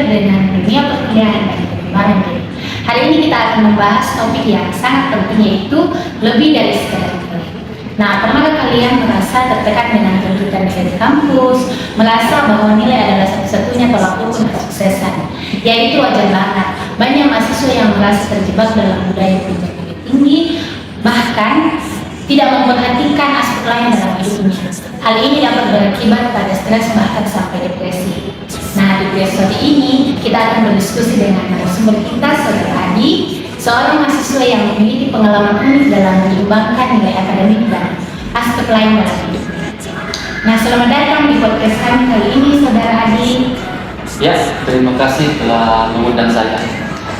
dengan dunia perkuliahan dan pengembangan diri. Hari ini kita akan membahas topik yang sangat penting, yaitu lebih dari sekedar nilai. Nah, pernahkah kalian merasa tertekan dengan tuntutan nilai di kampus, merasa bahwa nilai adalah satu-satunya tolak ukur kesuksesan? Ya, itu wajar banget. Banyak mahasiswa yang merasa terjebak dalam budaya pendidikan nilai tinggi, bahkan tidak memperhatikan aspek lain dalam hidupnya. Hal ini dapat berakibat pada stres bahkan sampai depresi. Nah, di episode ini kita akan berdiskusi dengan narasumber kita, Saudara Adi, seorang mahasiswa yang memiliki pengalaman unik dalam menyumbangkan nilai akademik dan aspek lain dalam hidupnya. Nah, selamat datang di podcast kami kali ini, Saudara Adi. Ya, terima kasih telah mengundang saya.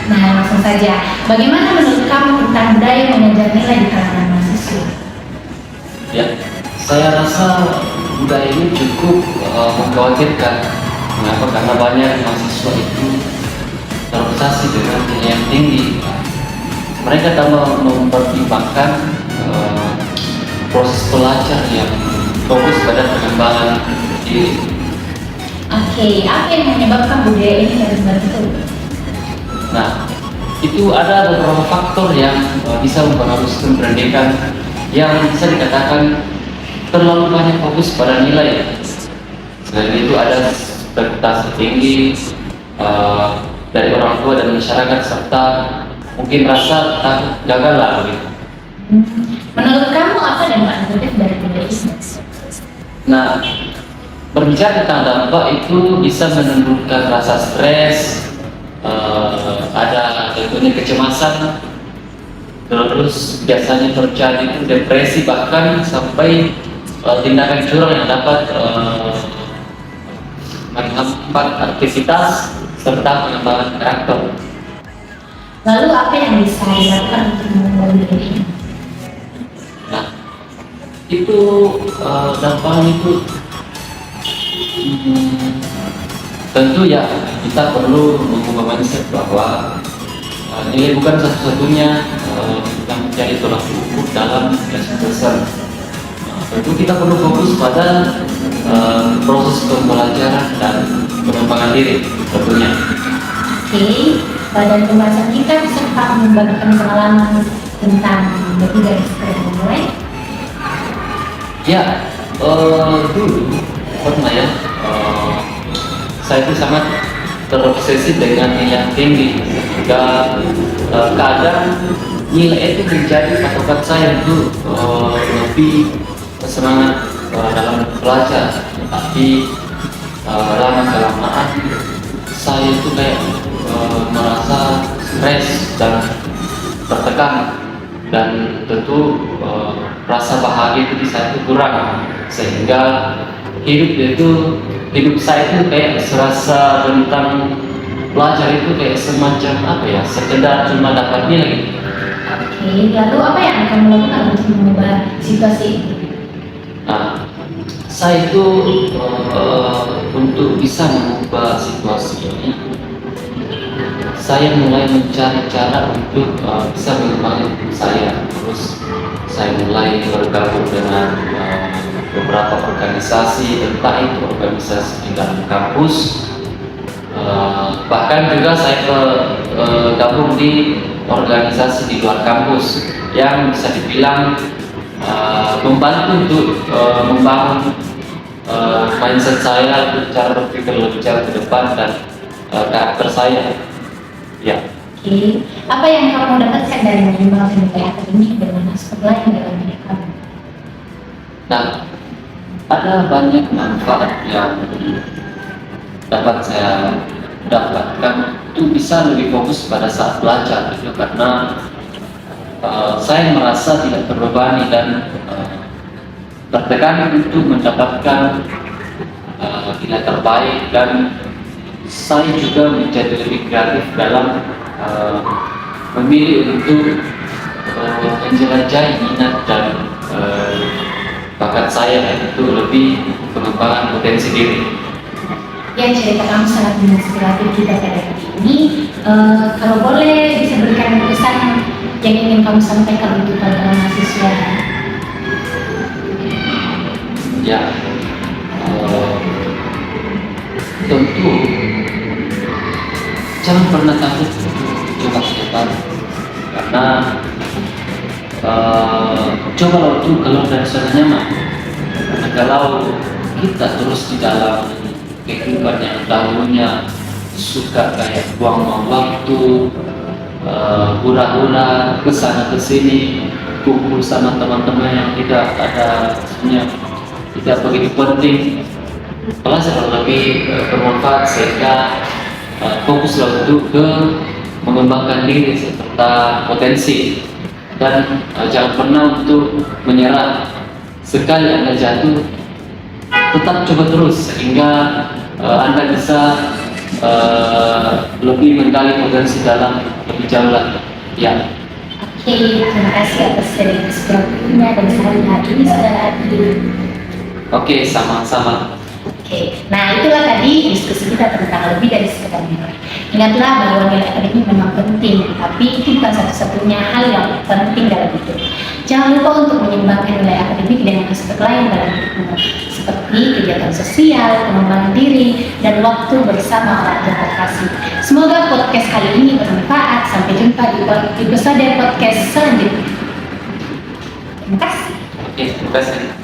Nah, langsung saja. Bagaimana menurut kamu tentang budaya mengejar nilai di kalangan mahasiswa? Ya, saya rasa budaya ini cukup mengkhawatirkan. Mengapa? Karena banyak mahasiswa itu terobsesi dengan nilai yang tinggi. Mereka tak mempertimbangkan proses belajar yang fokus pada pengembangan diri. Oke, apa yang menyebabkan budaya ini harus terbentuk? Nah, itu ada beberapa faktor yang bisa mempengaruhi pendidikan yang bisa dikatakan terlalu banyak fokus pada nilai. Selain itu ada ekspektasi tinggi dari orang tua dan masyarakat, serta mungkin rasa takut gagal lah gitu. Menurut kamu apa dampak negatif dari budaya ini? Nah, berbicara tentang dampak itu bisa menimbulkan rasa stres, ada tentunya kecemasan, terus biasanya terjadi itu depresi, bahkan sampai tindakan curang yang dapat menghambat aktivitas serta pengembangan karakter. Lalu apa yang bisa dilakukan untuk mengubah budaya ini? Nah, itu dampaknya itu tentu ya kita perlu mengubah mindset bahwa nilai bukan satu-satunya yang menjadi tolak ukur dalam kesuksesan. Tentu kita perlu fokus pada proses pembelajaran dan pengembangan diri tentunya. Oke, dan pembahasan kita bisa membagikan pengalaman tentang lebih dari sekedar nilai. Ya, dulu pernah ya, saya itu sangat terobsesi dengan nilai yang tinggi, sehingga kadang nilai itu menjadi patokan saya untuk lebih bersemangat dalam belajar. Tapi lama-kelamaan saya itu kayak merasa stres dan tertekan, dan tentu rasa bahagia itu di saya itu kurang, sehingga hidup saya itu kayak serasa tentang belajar itu kayak semacam apa ya, sekedar cuma dapat nilai. Oke, lalu apa yang akan melakukan untuk mengubah situasi ini? Nah, saya itu untuk bisa mengubah situasi ini, saya mulai mencari cara untuk bisa mengembangkan hidup saya. Terus saya mulai bergabung dengan beberapa organisasi, entah itu organisasi di dalam kampus, bahkan juga saya gabung di organisasi di luar kampus yang bisa dibilang membantu untuk membangun mindset saya, untuk cara berpikir lebih jauh ke depan dan karakter saya. Ya. Oke, apa yang kamu dapatkan dari menyumbangkan nilai akademik dengan aspek lain dalam hidup kamu? Nah, ada banyak manfaat yang dapat saya dapatkan. Itu bisa lebih fokus pada saat belajar gitu, karena saya merasa tidak terbebani dan tertekan untuk mendapatkan nilai terbaik, dan saya juga menjadi lebih kreatif dalam memilih untuk menjelajahi minat dan bakat saya, yaitu lebih pengembangan potensi diri. Ya, cerita kamu sangat menginspiratif kita pada hari ini. Kalau boleh bisa berikan pesan yang ingin kamu sampaikan untuk para mahasiswa. Ya, tentu jangan pernah takut untuk coba yang baru, karena coba untuk keluar dari zona nyaman. Kalau kita terus di dalam kehidupan yang dahulunya suka kayak buang-buang waktu, hura-hura kesana kesini, kumpul sama teman-teman yang tidak ada sebenarnya tidak begitu penting, pelajaran lebih bermanfaat sehingga fokuslah untuk ke mengembangkan diri serta potensi, dan jangan pernah untuk menyerah. Sekali Anda jatuh, tetap coba terus sehingga Anda bisa lebih menggali potensi dalam lebih jauh lagi. Ya. Oke, terima kasih atas sharing eksplorasinya dan saran hari ini saudara Adi. Oke, sama-sama. Oke, nah itulah tadi diskusi kita tentang lebih dari sekedar nilai. Ingatlah bahwa nilai akademik memang penting, tapi itu bukan satu-satunya hal yang penting dalam hidup. Jangan lupa untuk menyeimbangkan nilai akademik dengan aspek lain dalam hidupmu, seperti kegiatan sosial, pengembangan diri, dan waktu bersama orang terkasih. Semoga podcast kali ini bermanfaat. Sampai jumpa di episode podcast selanjutnya. Terima kasih. Oke, terima kasih.